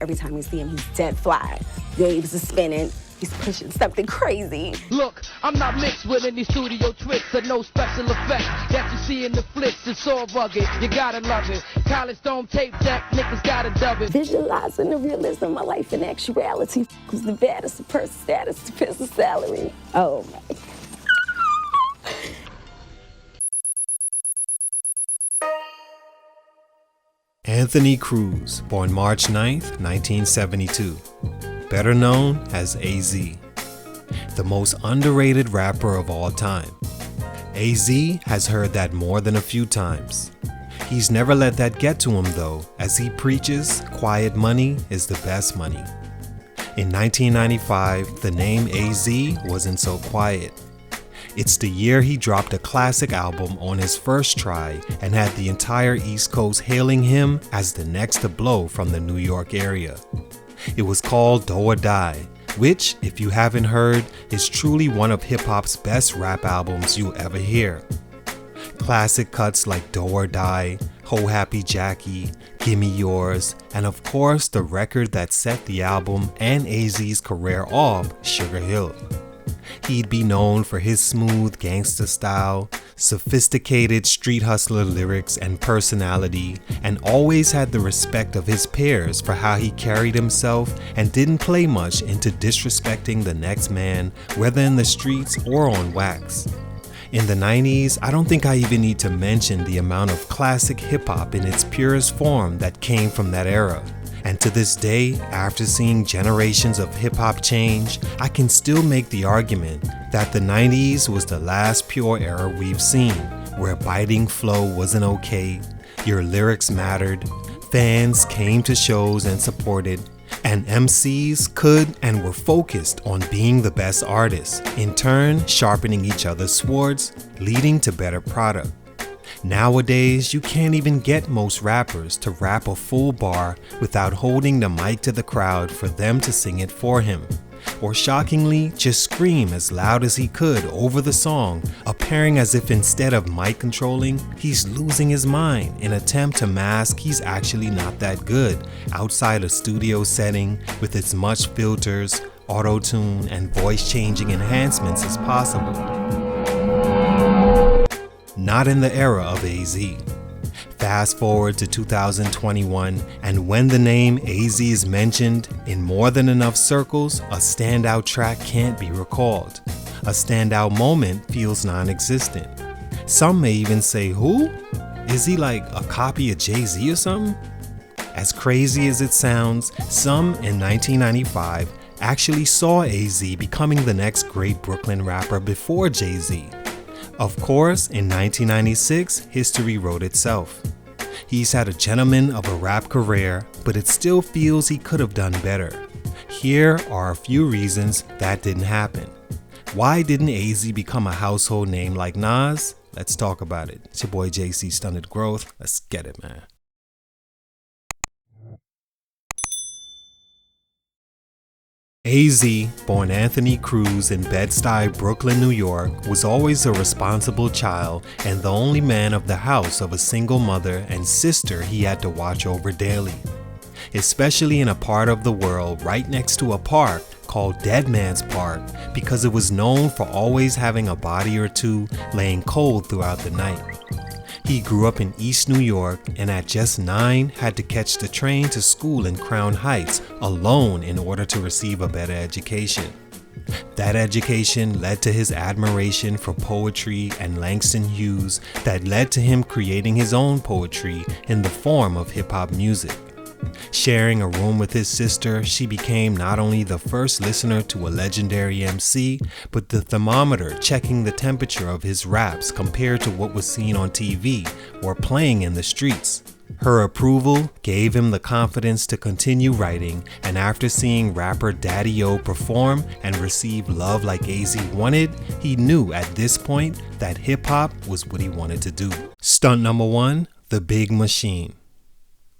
Every time you see him, he's dead fly. Waves are spinning. He's pushing something crazy. Look, I'm not mixed with any studio tricks or no special effects that you see in the flicks. It's all rugged, you gotta love it. College Dome tape deck, niggas gotta dub it. Visualizing the realism of my life in actuality. Who's the baddest, the person status, depends on salary. Oh my. Anthony Cruz, born March 9th, 1972. Better known as AZ, the most underrated rapper of all time. AZ has heard that more than a few times. He's never let that get to him though, as he preaches quiet money is the best money. In 1995, the name AZ wasn't so quiet. It's the year he dropped a classic album on his first try and had the entire East Coast hailing him as the next to blow from the New York area. It was called Do or Die, which, if you haven't heard, is truly one of hip-hop's best rap albums you'll ever hear. Classic cuts like Do or Die, Ho Happy Jackie, Gimme Yours, and of course the record that set the album and AZ's career off, Sugar Hill. He'd be known for his smooth gangster style, sophisticated street hustler lyrics and personality, and always had the respect of his peers for how he carried himself and didn't play much into disrespecting the next man, whether in the streets or on wax. In the 90s, I don't think I even need to mention the amount of classic hip-hop in its purest form that came from that era. And to this day, after seeing generations of hip-hop change, I can still make the argument that the 90s was the last pure era we've seen, where biting flow wasn't okay, your lyrics mattered, fans came to shows and supported, and MCs could and were focused on being the best artists, in turn sharpening each other's swords, leading to better product. Nowadays, you can't even get most rappers to rap a full bar without holding the mic to the crowd for them to sing it for him, or shockingly just scream as loud as he could over the song, appearing as if instead of mic controlling, he's losing his mind in an attempt to mask he's actually not that good outside a studio setting with as much filters, auto-tune, and voice-changing enhancements as possible. Not in the era of AZ. Fast forward to 2021, and when the name AZ is mentioned in more than enough circles, a standout track can't be recalled. A standout moment feels non-existent. Some may even say, who? Is he like a copy of Jay-Z or something? As crazy as it sounds, some in 1995 actually saw AZ becoming the next great Brooklyn rapper before Jay-Z. Of course, in 1996, history wrote itself. He's had a gentleman of a rap career, but it still feels he could have done better. Here are a few reasons that didn't happen. Why didn't AZ become a household name like Nas? Let's talk about it. It's your boy JC Stunted Growth. Let's get it, man. AZ, born Anthony Cruz in Bed-Stuy, Brooklyn, New York, was always a responsible child and the only man of the house of a single mother and sister he had to watch over daily. Especially in a part of the world right next to a park called Dead Man's Park, because it was known for always having a body or two laying cold throughout the night. He grew up in East New York and at just 9 had to catch the train to school in Crown Heights alone in order to receive a better education. That education led to his admiration for poetry and Langston Hughes that led to him creating his own poetry in the form of hip-hop music. Sharing a room with his sister, she became not only the first listener to a legendary MC, but the thermometer checking the temperature of his raps compared to what was seen on TV or playing in the streets. Her approval gave him the confidence to continue writing, and after seeing rapper Daddy-O perform and receive love like AZ wanted, he knew at this point that hip-hop was what he wanted to do. Stunt number 1, The Big Machine.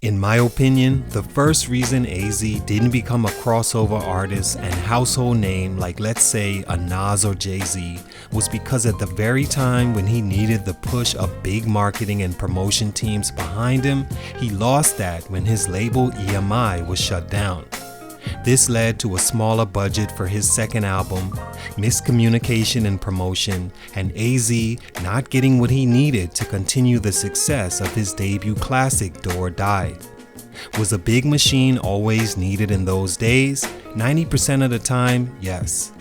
In my opinion, the first reason AZ didn't become a crossover artist and household name like, let's say, a Nas or Jay-Z was because at the very time when he needed the push of big marketing and promotion teams behind him, he lost that when his label EMI was shut down. This led to a smaller budget for his second album, miscommunication in promotion, and AZ not getting what he needed to continue the success of his debut classic Do or Die. Was a big machine always needed in those days? 90% of the time, yes.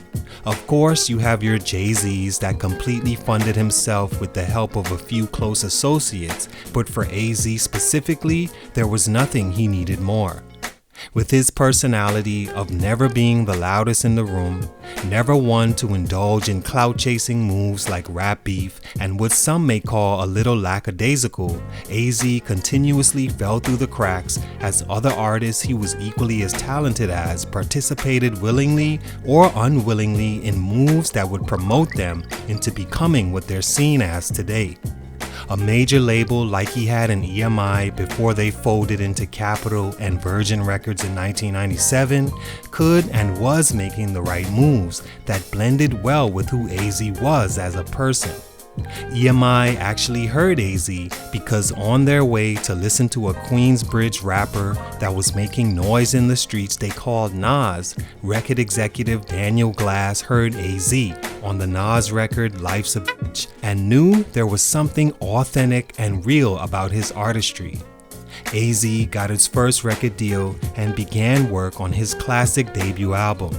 Of course, you have your Jay-Z's that completely funded himself with the help of a few close associates, but for AZ specifically, there was nothing he needed more. With his personality of never being the loudest in the room, never one to indulge in clout-chasing moves like rap beef, and what some may call a little lackadaisical, AZ continuously fell through the cracks as other artists he was equally as talented as participated willingly or unwillingly in moves that would promote them into becoming what they're seen as today. A major label like he had in EMI before they folded into Capitol and Virgin Records in 1997 could and was making the right moves that blended well with who AZ was as a person. EMI actually heard AZ because on their way to listen to a Queensbridge rapper that was making noise in the streets they called Nas, record executive Daniel Glass heard AZ on the Nas record Life's a Bitch and knew there was something authentic and real about his artistry. AZ got his first record deal and began work on his classic debut album.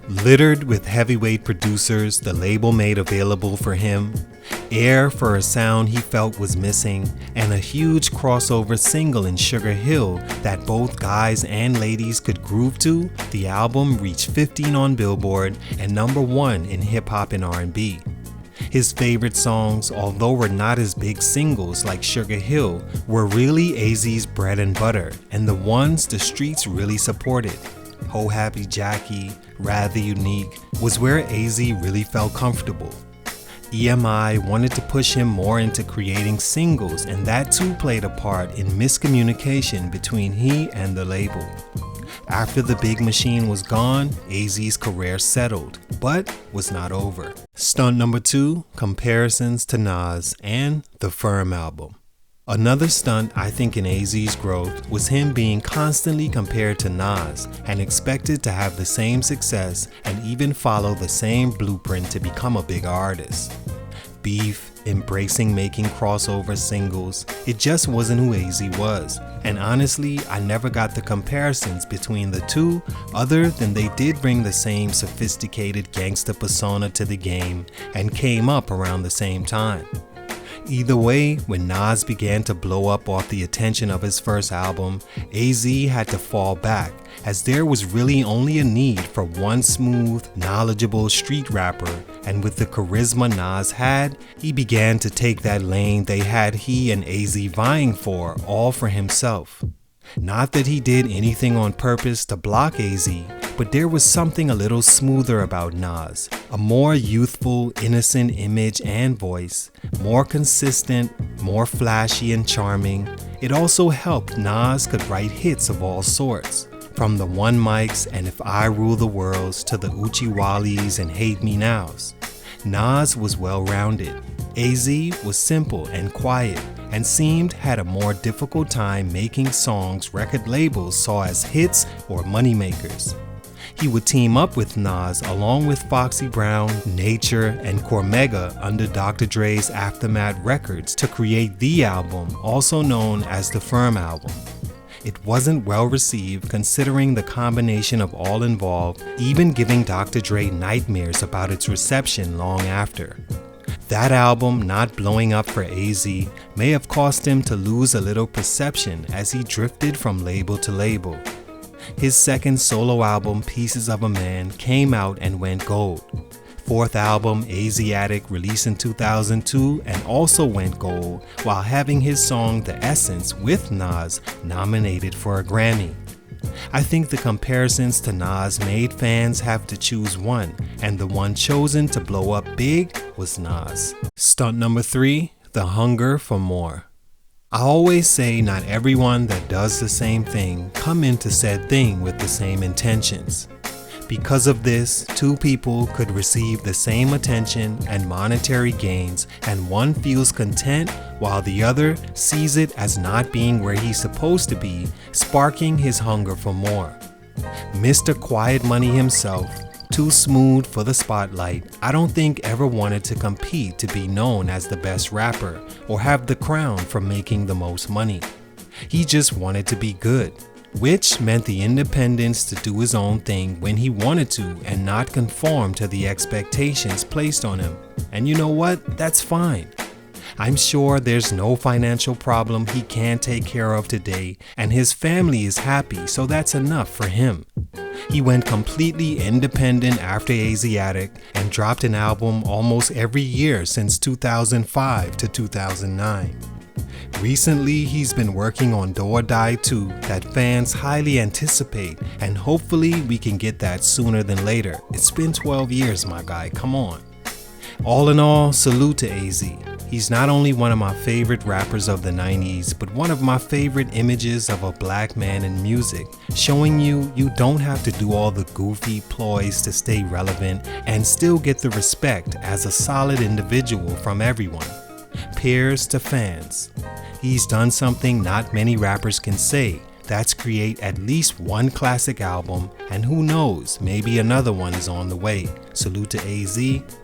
Littered with heavyweight producers the label made available for him, air for a sound he felt was missing, and a huge crossover single in Sugar Hill that both guys and ladies could groove to, the album reached 15 on Billboard and number 1 in hip-hop and R&B. His favorite songs, although were not as big singles like Sugar Hill, were really AZ's bread and butter and the ones the streets really supported. Oh Happy Jackie, Rather Unique was where AZ really felt comfortable. EMI wanted to push him more into creating singles, and that too played a part in miscommunication between he and the label. After the big machine was gone, AZ's career settled, but was not over. Stunt number 2, comparisons to Nas and the Firm album. Another stunt I think in AZ's growth was him being constantly compared to Nas and expected to have the same success and even follow the same blueprint to become a bigger artist. Beef, embracing making crossover singles, it just wasn't who AZ was, and honestly I never got the comparisons between the two other than they did bring the same sophisticated gangster persona to the game and came up around the same time. Either way, when Nas began to blow up off the attention of his first album, AZ had to fall back, as there was really only a need for one smooth, knowledgeable street rapper, and with the charisma Nas had, he began to take that lane they had he and AZ vying for, all for himself. Not that he did anything on purpose to block AZ, but there was something a little smoother about Nas, a more youthful, innocent image and voice, more consistent, more flashy and charming. It also helped Nas could write hits of all sorts, from the One Mics and If I Rule the Worlds to the Uchiwalis and Hate Me Nows. Nas was well-rounded. AZ was simple and quiet and seemed had a more difficult time making songs record labels saw as hits or moneymakers. He would team up with Nas along with Foxy Brown, Nature, and Cormega under Dr. Dre's Aftermath Records to create the album, also known as the Firm album. It wasn't well received considering the combination of all involved, even giving Dr. Dre nightmares about its reception long after. That album not blowing up for AZ may have cost him to lose a little perception as he drifted from label to label. His second solo album, Pieces of a Man, came out and went gold. Fourth album, Aziatic, released in 2002 and also went gold, while having his song The Essence with Nas nominated for a Grammy. I think the comparisons to Nas made fans have to choose one, and the one chosen to blow up big was Nas. Stunt number 3, the hunger for more. I always say not everyone that does the same thing come into said thing with the same intentions. Because of this, two people could receive the same attention and monetary gains, and one feels content while the other sees it as not being where he's supposed to be, sparking his hunger for more. Mr. Quiet Money himself, too smooth for the spotlight, I don't think ever wanted to compete to be known as the best rapper or have the crown for making the most money. He just wanted to be good, which meant the independence to do his own thing when he wanted to and not conform to the expectations placed on him. And you know what? That's fine. I'm sure there's no financial problem he can't take care of today, and his family is happy, so that's enough for him. He went completely independent after Aziatic and dropped an album almost every year since 2005 to 2009. Recently, he's been working on Do or Die 2 that fans highly anticipate, and hopefully we can get that sooner than later. It's been 12 years, my guy, come on. All in all, salute to AZ. He's not only one of my favorite rappers of the 90s, but one of my favorite images of a black man in music, showing you don't have to do all the goofy ploys to stay relevant and still get the respect as a solid individual from everyone, peers to fans. He's done something not many rappers can say. That's create at least one classic album, and who knows, maybe another one is on the way. Salute to AZ,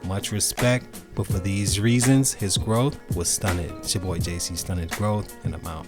much respect, but for these reasons, his growth was stunted. It's your boy JC Stunted Growth, and I'm out.